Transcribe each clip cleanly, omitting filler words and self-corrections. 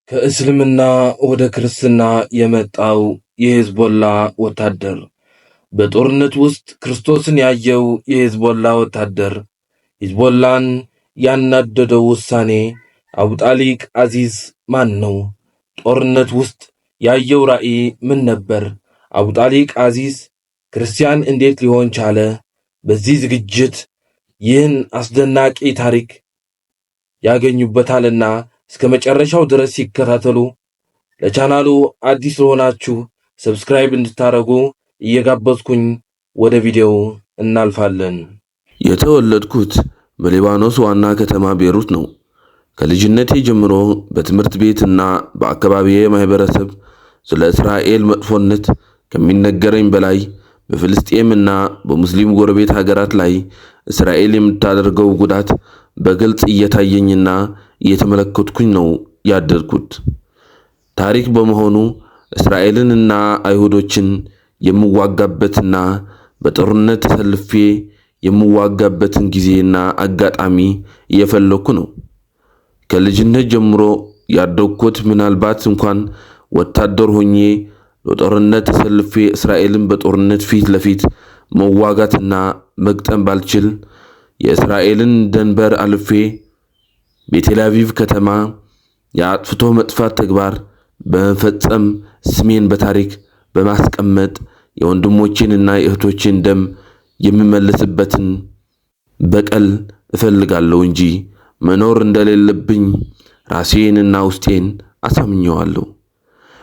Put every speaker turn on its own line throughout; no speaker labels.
ከእስልምና ወደ ክርስትና የመጣው የሂዝቦላ ወታደር። በጦርነት ውስጥ ክርስቶስን ያየው የሂዝቦላ ወታደር ሂዝቦላን ያናደደው ውሳኔ አቡጣሊቅ አዚዝ ማን ነው? ጦርነት ውስጥ ያየው ራእይ ምን ነበር? አቡጣሊቅ አዚዝ ክርስቲያን እንዴት ሊሆን ቻለ? በዚህ ዝግጅት ይህን አስደናቂ ታሪክ ያገኙበታልና እስከ መጨረሻው ድረስ ይከታተሉ። ለቻናሉ አዲስ ለሆናችሁ ሰብስክራይብ እንድታረጉ እየጋበዝኩኝ ወደ ቪዲዮው እናልፋለን።
የተወለድኩት በሊባኖስ ዋና ከተማ ቤሩት ነው። ከልጅነቴ ጀምሮ በትምህርት ቤትና በአካባቢዬ ማህበረሰብ ስለ እስራኤል መጥፎነት ከሚነገረኝ በላይ በፍልስጤምና በሙስሊም ጎረቤት ሀገራት ላይ እስራኤል የምታደርገው ጉዳት በግልጽ እየታየኝና እየተመለከትኩኝ ነው ያደርኩት። ታሪክ በመሆኑ እስራኤልንና አይሁዶችን የምዋጋበትና በጦርነት ተሰልፌ የምዋጋበትን ጊዜና አጋጣሚ እየፈለኩ ነው። ከልጅነት ጀምሮ ያደግኩት ምናልባት እንኳን ወታደር ሆኜ በጦርነት ተሰልፌ እስራኤልን በጦርነት ፊት ለፊት መዋጋትና መግጠም ባልችል የእስራኤልን ድንበር አልፌ በቴልአቪቭ ከተማ የአጥፍቶ መጥፋት ተግባር በመፈጸም ስሜን በታሪክ በማስቀመጥ የወንድሞቼንና የእህቶቼን ደም የምመለስበትን በቀል እፈልጋለሁ እንጂ መኖር እንደሌለብኝ ራሴንና ውስጤን አሳምኘዋለሁ።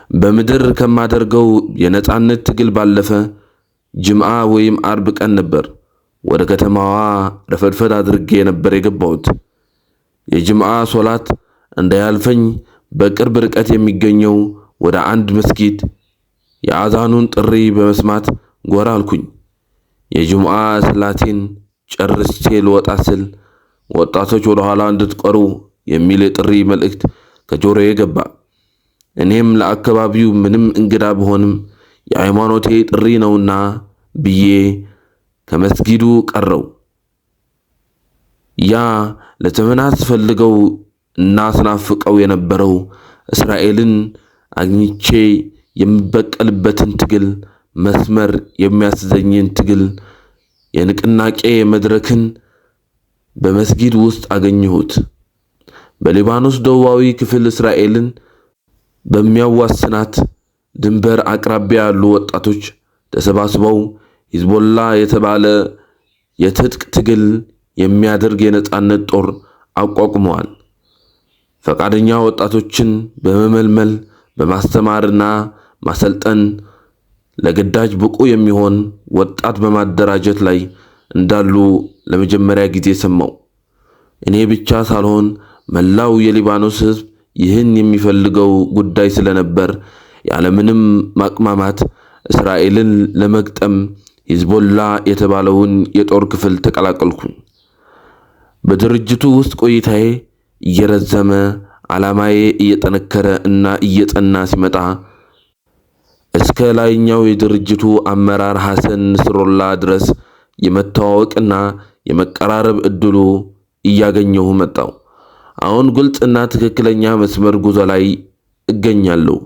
በምድር ከማደርገው የነጻነት ትግል ባለፈ ጅምዓ ወይም አርብ ቀን ነበር ወደ ከተማዋ ረፈድፈድ አድርጌ ነበር የገባሁት። የጅምዓ ሶላት እንዳያልፈኝ በቅርብ ርቀት የሚገኘው ወደ አንድ መስጊድ የአዛኑን ጥሪ በመስማት ጎራ አልኩኝ። የጅምዓ ሰላቴን ጨርሼ ልወጣ ስል ወጣቶች ወደ ኋላ እንድትቀሩ የሚል የጥሪ መልእክት ከጆሮዬ ገባ። እኔም ለአካባቢው ምንም እንግዳ ብሆንም የሃይማኖቴ ጥሪ ነውና ብዬ ከመስጊዱ ቀረው። ያ ለዘመናት ፈልገው እና ስናፍቀው የነበረው እስራኤልን አግኝቼ የምበቀልበትን ትግል መስመር የሚያስዘኝን ትግል የንቅናቄ መድረክን በመስጊድ ውስጥ አገኘሁት። በሊባኖስ ደቡባዊ ክፍል እስራኤልን በሚያዋስናት ድንበር አቅራቢያ ያሉ ወጣቶች ተሰባስበው ሂዝቦላ የተባለ የትጥቅ ትግል የሚያደርግ የነጻነት ጦር አቋቁመዋል። ፈቃደኛ ወጣቶችን በመመልመል በማስተማርና ማሰልጠን ለግዳጅ ብቁ የሚሆን ወጣት በማደራጀት ላይ እንዳሉ ለመጀመሪያ ጊዜ ሰማው። እኔ ብቻ ሳልሆን መላው የሊባኖስ ሕዝብ ይህን የሚፈልገው ጉዳይ ስለነበር ያለምንም ማቅማማት እስራኤልን ለመግጠም ሂዝቦላ የተባለውን የጦር ክፍል ተቀላቀልኩ። በድርጅቱ ውስጥ ቆይታዬ እየረዘመ ዓላማዬ እየጠነከረ እና እየጸና ሲመጣ እስከ ላይኛው የድርጅቱ አመራር ሐሰን ንስሩላ ድረስ የመተዋወቅና የመቀራረብ እድሉ እያገኘሁ መጣው። አሁን ግልጽና ትክክለኛ መስመር ጉዞ ላይ እገኛለሁ።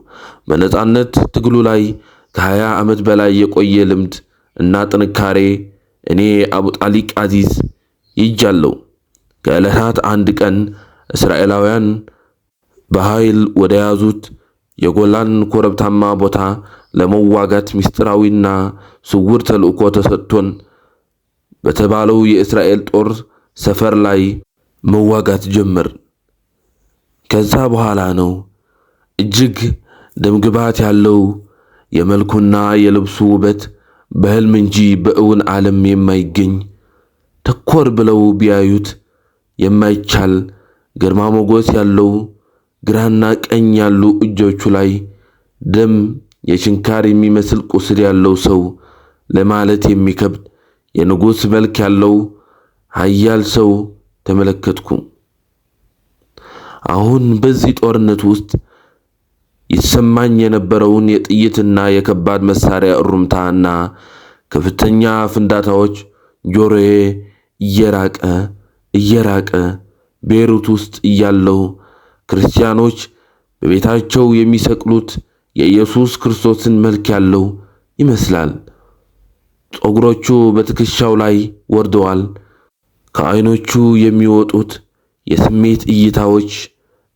በነጻነት ትግሉ ላይ ከ20 ዓመት በላይ የቆየ ልምድ እና ጥንካሬ እኔ አቡጣሊቅ አዚዝ ይጃለሁ። ከዕለታት አንድ ቀን እስራኤላውያን በኃይል ወደ ያዙት የጎላን ኮረብታማ ቦታ ለመዋጋት ምስጢራዊና ስውር ተልእኮ ተሰጥቶን በተባለው የእስራኤል ጦር ሰፈር ላይ መዋጋት ጀመር። ከዛ በኋላ ነው እጅግ ደምግባት ያለው የመልኩና የልብሱ ውበት በህልም እንጂ በእውን ዓለም የማይገኝ ተኮር ብለው ቢያዩት የማይቻል ግርማ ሞገስ ያለው ግራና ቀኝ ያሉ እጆቹ ላይ ደም የችንካር የሚመስል ቁስል ያለው ሰው ለማለት የሚከብድ የንጉሥ መልክ ያለው ኃያል ሰው ተመለከትኩ። አሁን በዚህ ጦርነት ውስጥ ይሰማኝ የነበረውን የጥይትና የከባድ መሳሪያ እሩምታና ከፍተኛ ፍንዳታዎች ጆሮዬ እየራቀ ቤሩት ውስጥ እያለው ክርስቲያኖች በቤታቸው የሚሰቅሉት የኢየሱስ ክርስቶስን መልክ ያለው ይመስላል። ፀጉሮቹ በትከሻው ላይ ወርደዋል። ከዓይኖቹ የሚወጡት የስሜት እይታዎች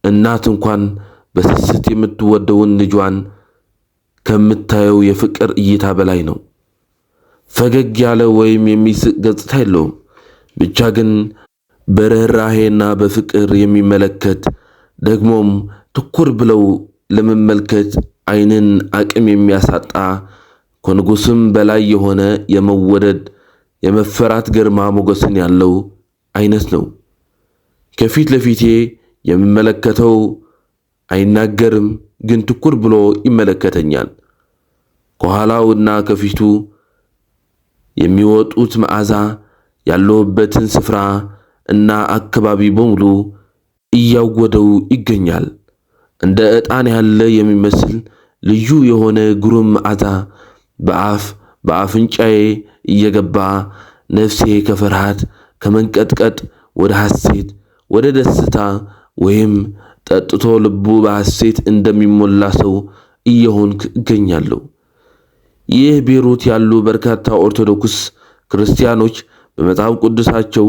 እናት እንኳን በስስት የምትወደውን ልጇን ከምታየው የፍቅር እይታ በላይ ነው። ፈገግ ያለ ወይም የሚስቅ ገጽታ የለውም። ብቻ ግን በርህራሄና በፍቅር የሚመለከት ደግሞም ትኩር ብለው ለመመልከት ዓይንን አቅም የሚያሳጣ ከንጉሥም በላይ የሆነ የመወደድ የመፈራት ግርማ ሞገስን ያለው አይነት ነው። ከፊት ለፊቴ የምመለከተው አይናገርም፣ ግን ትኩር ብሎ ይመለከተኛል። ከኋላውና ከፊቱ የሚወጡት መዓዛ ያለውበትን ስፍራ እና አካባቢ በሙሉ እያወደው ይገኛል። እንደ ዕጣን ያለ የሚመስል ልዩ የሆነ ግሩም መዓዛ በአፍንጫዬ እየገባ ነፍሴ ከፍርሃት ከመንቀጥቀጥ ወደ ሐሴት ወደ ደስታ ወይም ጠጥቶ ልቡ በሐሴት እንደሚሞላ ሰው እየሆንክ እገኛለሁ። ይህ ቤሩት ያሉ በርካታ ኦርቶዶክስ ክርስቲያኖች በመጽሐፍ ቅዱሳቸው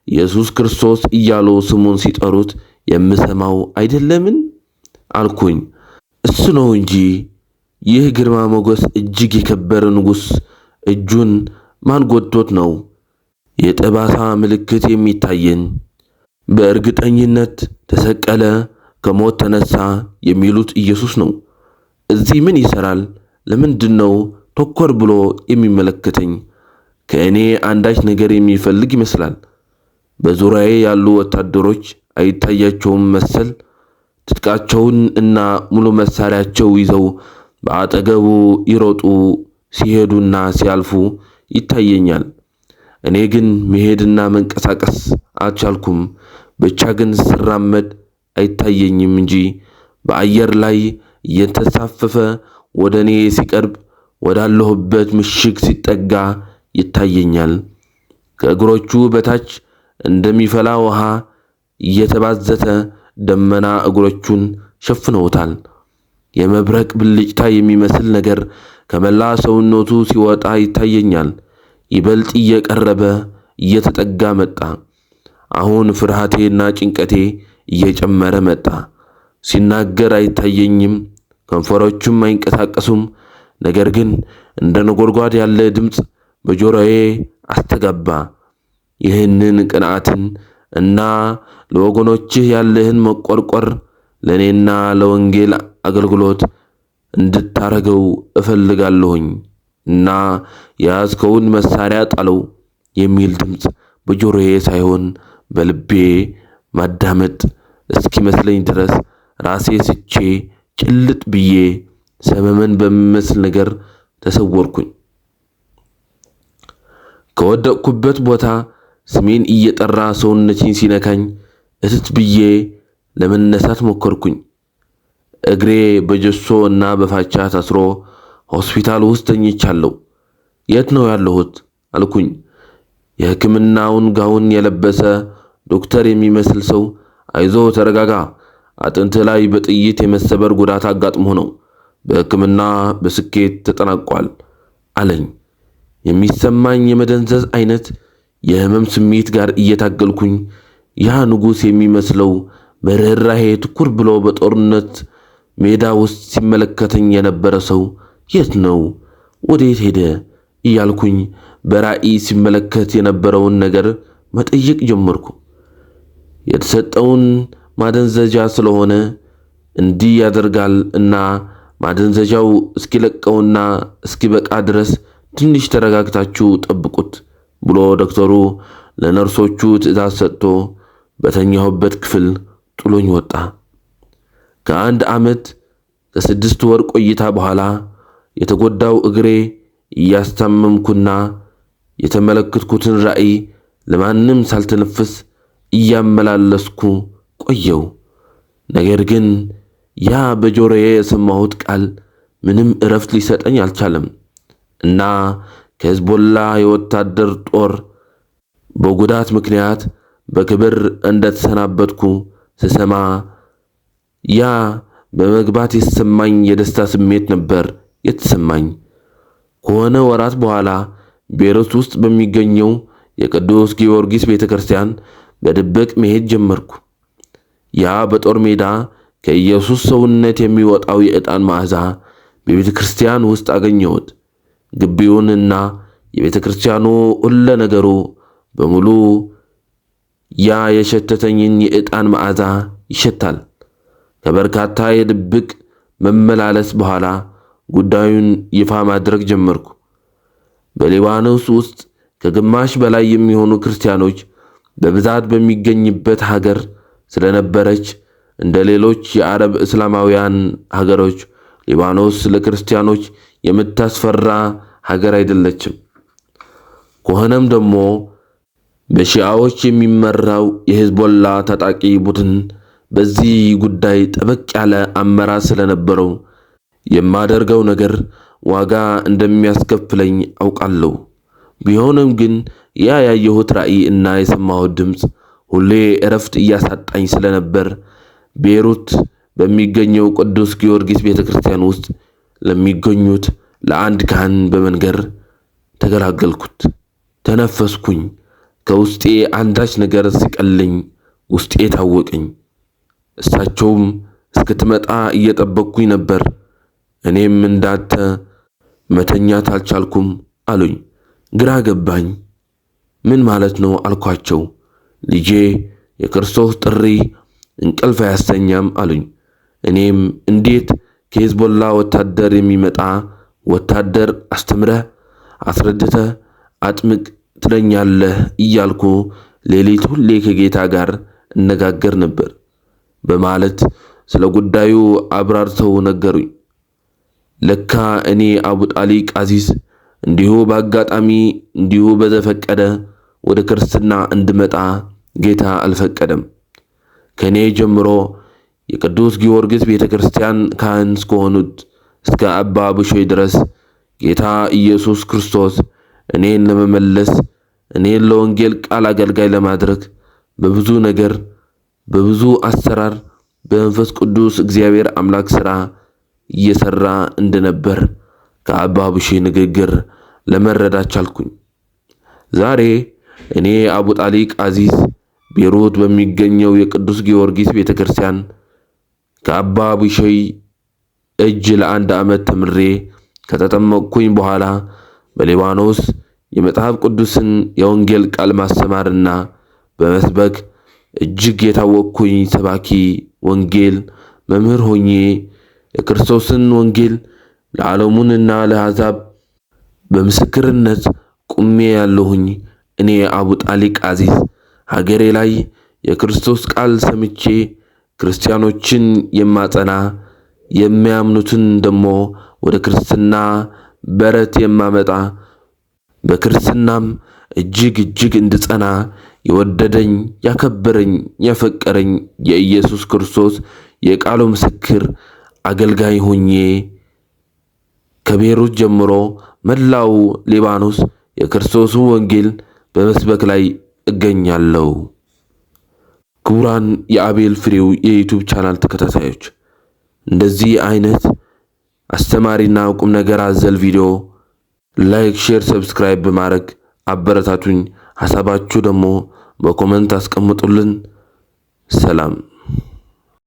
ኢየሱስ ክርስቶስ እያሉ ስሙን ሲጠሩት የምሰማው አይደለምን አልኩኝ። እሱ ነው እንጂ ይህ ግርማ ሞገስ እጅግ የከበረ ንጉሥ እጁን ማን ጎድቶት ነው የጠባሳ ምልክት የሚታየን? በእርግጠኝነት ተሰቀለ፣ ከሞት ተነሳ የሚሉት ኢየሱስ ነው። እዚህ ምን ይሰራል? ለምንድን ነው ተኮር ብሎ የሚመለከተኝ? ከእኔ አንዳች ነገር የሚፈልግ ይመስላል። በዙሪያዬ ያሉ ወታደሮች አይታያቸውም መሰል ትጥቃቸውን እና ሙሉ መሳሪያቸው ይዘው በአጠገቡ ይሮጡ ሲሄዱና ሲያልፉ ይታየኛል። እኔ ግን መሄድና መንቀሳቀስ አልቻልኩም። ብቻ ግን ስራመድ አይታየኝም እንጂ በአየር ላይ እየተሳፈፈ ወደ እኔ ሲቀርብ ወዳለሁበት ምሽግ ሲጠጋ ይታየኛል። ከእግሮቹ በታች እንደሚፈላ ውሃ እየተባዘተ ደመና እግሮቹን ሸፍነውታል። የመብረቅ ብልጭታ የሚመስል ነገር ከመላ ሰውነቱ ሲወጣ ይታየኛል። ይበልጥ እየቀረበ እየተጠጋ መጣ። አሁን ፍርሃቴና ጭንቀቴ እየጨመረ መጣ። ሲናገር አይታየኝም፣ ከንፈሮቹም አይንቀሳቀሱም። ነገር ግን እንደ ነጎድጓድ ያለ ድምፅ በጆሮዬ አስተጋባ። ይህንን ቅንዓትን እና ለወገኖችህ ያለህን መቆርቆር ለእኔና ለወንጌል አገልግሎት እንድታረገው እፈልጋለሁኝ እና የያዝከውን መሳሪያ ጣለው የሚል ድምፅ በጆሮዬ ሳይሆን በልቤ ማዳመጥ እስኪመስለኝ ድረስ ራሴ ስቼ ጭልጥ ብዬ ሰመመን በሚመስል ነገር ተሰወርኩኝ። ከወደቅኩበት ቦታ ስሜን እየጠራ ሰውነቴን ሲነካኝ እትት ብዬ ለመነሳት ሞከርኩኝ። እግሬ በጀሶ እና በፋቻ ታስሮ ሆስፒታል ውስጥ ተኝቻለሁ። የት ነው ያለሁት አልኩኝ። የሕክምናውን ጋውን የለበሰ ዶክተር የሚመስል ሰው አይዞ ተረጋጋ፣ አጥንት ላይ በጥይት የመሰበር ጉዳት አጋጥሞ ነው፣ በሕክምና በስኬት ተጠናቋል አለኝ። የሚሰማኝ የመደንዘዝ አይነት የህመም ስሜት ጋር እየታገልኩኝ ያ ንጉሥ የሚመስለው በርህራሄ ትኩር ብሎ በጦርነት ሜዳ ውስጥ ሲመለከተኝ የነበረ ሰው የት ነው? ወዴት ሄደ? እያልኩኝ በራእይ ሲመለከት የነበረውን ነገር መጠየቅ ጀመርኩ። የተሰጠውን ማደንዘዣ ስለሆነ እንዲህ ያደርጋል እና ማደንዘዣው እስኪለቀውና እስኪበቃ ድረስ ትንሽ ተረጋግታችሁ ጠብቁት ብሎ ዶክተሩ ለነርሶቹ ትዕዛዝ ሰጥቶ በተኛሁበት ክፍል ጥሎኝ ወጣ። ከ1 ዓመት ከ6 ወር ቆይታ በኋላ የተጎዳው እግሬ እያስታመምኩና የተመለከትኩትን ራእይ ለማንም ሳልተነፍስ እያመላለስኩ ቆየው። ነገር ግን ያ በጆሮዬ የሰማሁት ቃል ምንም እረፍት ሊሰጠኝ አልቻለም እና ከሕዝቦላ የወታደር ጦር በጉዳት ምክንያት በክብር እንደተሰናበትኩ ስሰማ ያ በመግባት የተሰማኝ የደስታ ስሜት ነበር የተሰማኝ። ከሆነ ወራት በኋላ ቤይሩት ውስጥ በሚገኘው የቅዱስ ጊዮርጊስ ቤተክርስቲያን በድብቅ መሄድ ጀመርኩ። ያ በጦር ሜዳ ከኢየሱስ ሰውነት የሚወጣው የዕጣን መዓዛ በቤተክርስቲያን ውስጥ አገኘሁት። ግቢውንና የቤተክርስቲያኑ ሁሉ ነገሩ በሙሉ ያ የሸተተኝን የዕጣን መዓዛ ይሸታል። ከበርካታ የድብቅ መመላለስ በኋላ ጉዳዩን ይፋ ማድረግ ጀመርኩ። በሊባኖስ ውስጥ ከግማሽ በላይ የሚሆኑ ክርስቲያኖች በብዛት በሚገኝበት ሀገር ስለነበረች እንደ ሌሎች የአረብ እስላማውያን ሀገሮች ሊባኖስ ለክርስቲያኖች የምታስፈራ ሀገር አይደለችም። ከሆነም ደግሞ በሺዓዎች የሚመራው የሂዝቦላ ታጣቂ ቡድን በዚህ ጉዳይ ጠበቅ ያለ አመራር ስለነበረው የማደርገው ነገር ዋጋ እንደሚያስከፍለኝ አውቃለሁ። ቢሆንም ግን ያ ያየሁት ራእይ እና የሰማሁት ድምፅ ሁሌ እረፍት እያሳጣኝ ስለነበር ቤይሩት በሚገኘው ቅዱስ ጊዮርጊስ ቤተክርስቲያን ውስጥ ለሚገኙት ለአንድ ካህን በመንገር ተገላገልኩት። ተነፈስኩኝ። ከውስጤ አንዳች ነገር ሲቀልኝ ውስጤ ታወቀኝ። እሳቸውም እስክትመጣ እየጠበቅኩኝ ነበር። እኔም እንዳንተ መተኛት አልቻልኩም አሉኝ። ግራ ገባኝ። ምን ማለት ነው አልኳቸው። ልጄ የክርስቶስ ጥሪ እንቅልፍ አያስተኛም አሉኝ። እኔም እንዴት ከሂዝቦላ ወታደር የሚመጣ ወታደር አስተምረህ አስረድተህ አጥምቅ ትለኛለህ እያልኩ ሌሊት ሁሌ ከጌታ ጋር እነጋገር ነበር በማለት ስለ ጉዳዩ አብራርተው ነገሩኝ። ለካ እኔ አቡ ጣሊቅ አዚዝ እንዲሁ በአጋጣሚ እንዲሁ በዘፈቀደ ወደ ክርስትና እንድመጣ ጌታ አልፈቀደም። ከኔ ጀምሮ የቅዱስ ጊዮርጊስ ቤተክርስቲያን ካህን እስከሆኑት እስከ አባ ቡሾይ ድረስ ጌታ ኢየሱስ ክርስቶስ እኔን ለመመለስ እኔን ለወንጌል ቃል አገልጋይ ለማድረግ በብዙ ነገር በብዙ አሰራር በመንፈስ ቅዱስ እግዚአብሔር አምላክ ሥራ እየሰራ እንደነበር ከአባ ቡሾይ ንግግር ለመረዳት ቻልኩኝ። ዛሬ እኔ አቡ ጣሊቅ አዚዝ ቤይሩት በሚገኘው የቅዱስ ጊዮርጊስ ቤተክርስቲያን ከአባ ቡሾይ እጅ ለአንድ ዓመት ተምሬ ከተጠመቅኩኝ በኋላ በሊባኖስ የመጽሐፍ ቅዱስን የወንጌል ቃል ማስተማርና በመስበክ እጅግ የታወቅኩኝ ሰባኪ ወንጌል መምህር ሆኜ የክርስቶስን ወንጌል ለዓለሙንና ለአሕዛብ በምስክርነት ቁሜ ያለሁኝ እኔ አቡ ጣሊቅ አዚዝ ሀገሬ ላይ የክርስቶስ ቃል ሰምቼ ክርስቲያኖችን የማጸና የሚያምኑትን ደግሞ ወደ ክርስትና በረት የማመጣ በክርስትናም እጅግ እንድጸና የወደደኝ ያከበረኝ ያፈቀረኝ የኢየሱስ ክርስቶስ የቃሉ ምስክር አገልጋይ ሆኜ ከቤይሩት ጀምሮ መላው ሊባኖስ የክርስቶስ ወንጌል በመስበክ ላይ እገኛለሁ። ክቡራን የአቤል ፍሬው የዩቲዩብ ቻናል ተከታታዮች እንደዚህ አይነት አስተማሪና ቁም ነገር አዘል ቪዲዮ ላይክ፣ ሼር፣ ሰብስክራይብ በማድረግ አበረታቱኝ። ሐሳባችሁ ደግሞ በኮሜንት አስቀምጡልን። ሰላም።